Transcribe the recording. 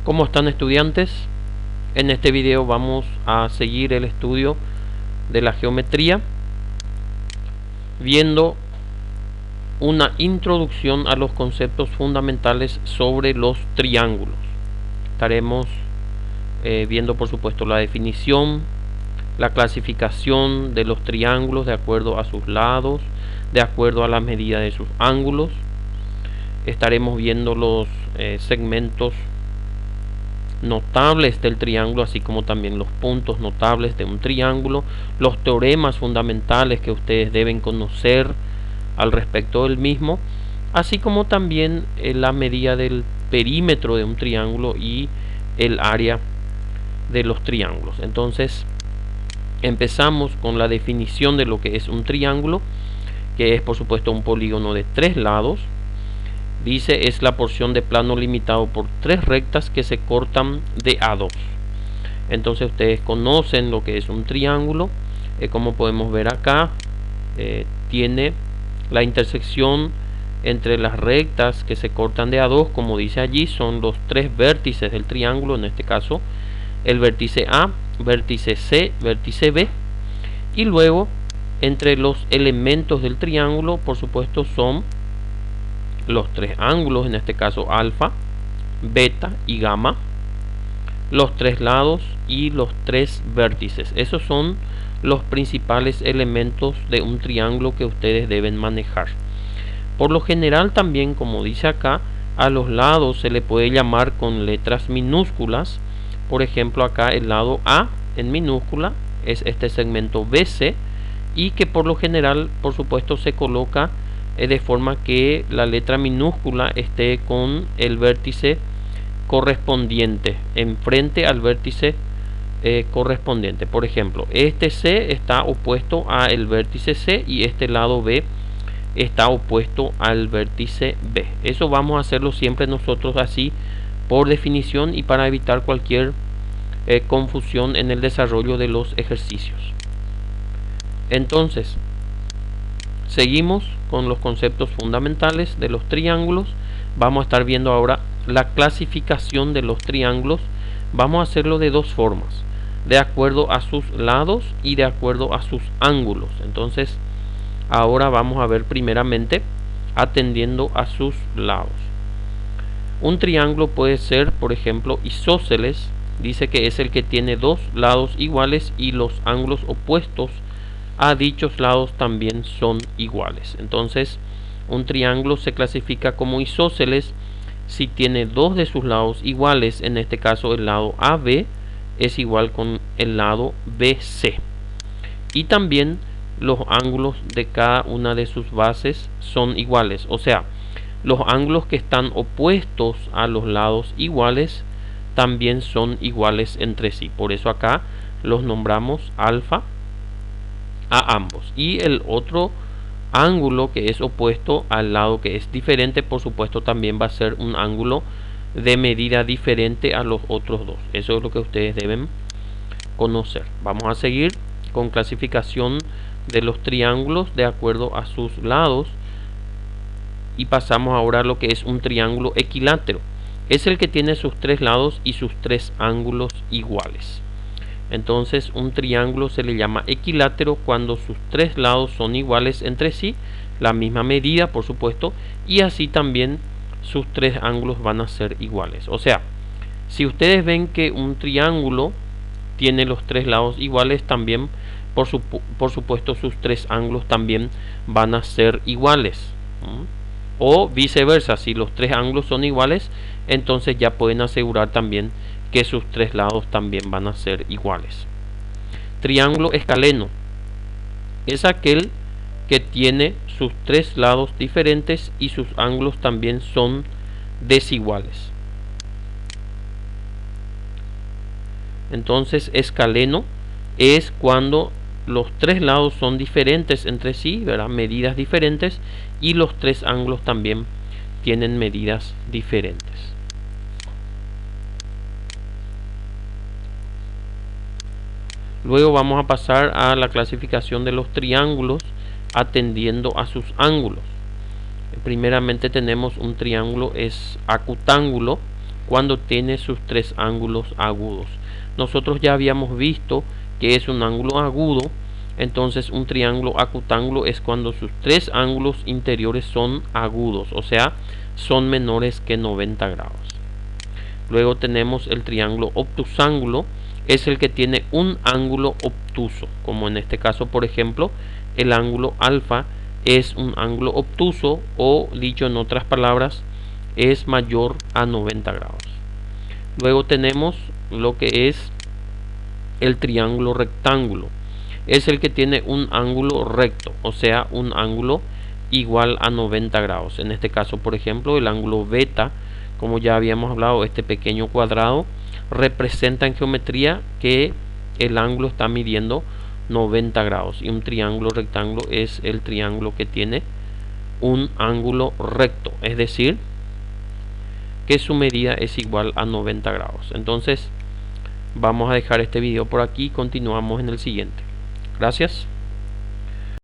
¿Cómo están, estudiantes? En este video vamos a seguir el estudio de la geometría viendo una introducción a los conceptos fundamentales sobre los triángulos. Estaremos viendo, por supuesto, la definición, la clasificación de los triángulos de acuerdo a sus lados, de acuerdo a la medida de sus ángulos. Estaremos viendo los segmentos notables del triángulo, así como también los puntos notables de un triángulo, los teoremas fundamentales que ustedes deben conocer al respecto del mismo, así como también la medida del perímetro de un triángulo y el área de los triángulos. Entonces empezamos con la definición de lo que es un triángulo, que es por supuesto un polígono de tres lados. Dice, es la porción de plano limitado por tres rectas que se cortan de a dos. Entonces ustedes conocen lo que es un triángulo. Como podemos ver acá, tiene la intersección entre las rectas que se cortan de a dos, como dice allí, son los tres vértices del triángulo, en este caso el vértice A, vértice C, vértice B, y luego entre los elementos del triángulo, por supuesto, son los tres ángulos, en este caso alfa, beta y gamma, los tres lados y los tres vértices. Esos son los principales elementos de un triángulo que ustedes deben manejar. Por lo general también, como dice acá, a los lados se le puede llamar con letras minúsculas. Por ejemplo, acá el lado A en minúscula es este segmento BC, y que por lo general, por supuesto, se coloca de forma que la letra minúscula esté con el vértice correspondiente enfrente al vértice correspondiente. Por ejemplo, este C está opuesto al vértice C y este lado B está opuesto al vértice B. Eso vamos a hacerlo siempre nosotros así por definición y para evitar cualquier confusión en el desarrollo de los ejercicios. Entonces, seguimos con los conceptos fundamentales de los triángulos. Vamos a estar viendo ahora la clasificación de los triángulos. Vamos a hacerlo de dos formas, de acuerdo a sus lados y de acuerdo a sus ángulos. Entonces, ahora vamos a ver primeramente atendiendo a sus lados. Un triángulo puede ser, por ejemplo, isósceles. Dice que es el que tiene dos lados iguales y los ángulos opuestos a dichos lados también son iguales. Entonces, un triángulo se clasifica como isósceles si tiene dos de sus lados iguales. En este caso, el lado AB es igual con el lado BC. Y también los ángulos de cada una de sus bases son iguales. O sea, los ángulos que están opuestos a los lados iguales también son iguales entre sí. Por eso acá los nombramos alfa a ambos. Y el otro ángulo que es opuesto al lado que es diferente, por supuesto, también va a ser un ángulo de medida diferente a los otros dos. Eso es lo que ustedes deben conocer. Vamos a seguir con clasificación de los triángulos de acuerdo a sus lados y pasamos ahora a lo que es un triángulo equilátero. Es el que tiene sus tres lados y sus tres ángulos iguales. Entonces, un triángulo se le llama equilátero cuando sus tres lados son iguales entre sí, la misma medida, por supuesto, y así también sus tres ángulos van a ser iguales. O sea, si ustedes ven que un triángulo tiene los tres lados iguales, también por supuesto sus tres ángulos también van a ser iguales. O viceversa, si los tres ángulos son iguales, entonces ya pueden asegurar también que sus tres lados también van a ser iguales. Triángulo escaleno es aquel que tiene sus tres lados diferentes y sus ángulos también son desiguales. Entonces, escaleno es cuando los tres lados son diferentes entre sí, ¿verdad? Medidas diferentes, y los tres ángulos también tienen medidas diferentes. Luego vamos a pasar a la clasificación de los triángulos atendiendo a sus ángulos. Primeramente tenemos un triángulo es acutángulo cuando tiene sus tres ángulos agudos. Nosotros ya habíamos visto que es un ángulo agudo. Entonces un triángulo acutángulo es cuando sus tres ángulos interiores son agudos, o sea, son menores que 90 grados. Luego tenemos el triángulo obtusángulo, es el que tiene un ángulo obtuso, como en este caso, por ejemplo, el ángulo alfa es un ángulo obtuso, o dicho en otras palabras, es mayor a 90 grados. Luego tenemos lo que es el triángulo rectángulo, es el que tiene un ángulo recto, o sea, un ángulo igual a 90 grados. En este caso, por ejemplo, el ángulo beta, como ya habíamos hablado, este pequeño cuadrado representa en geometría que el ángulo está midiendo 90 grados, y un triángulo rectángulo es el triángulo que tiene un ángulo recto, es decir, que su medida es igual a 90 grados. Entonces vamos a dejar este video por aquí y continuamos en el siguiente. Gracias.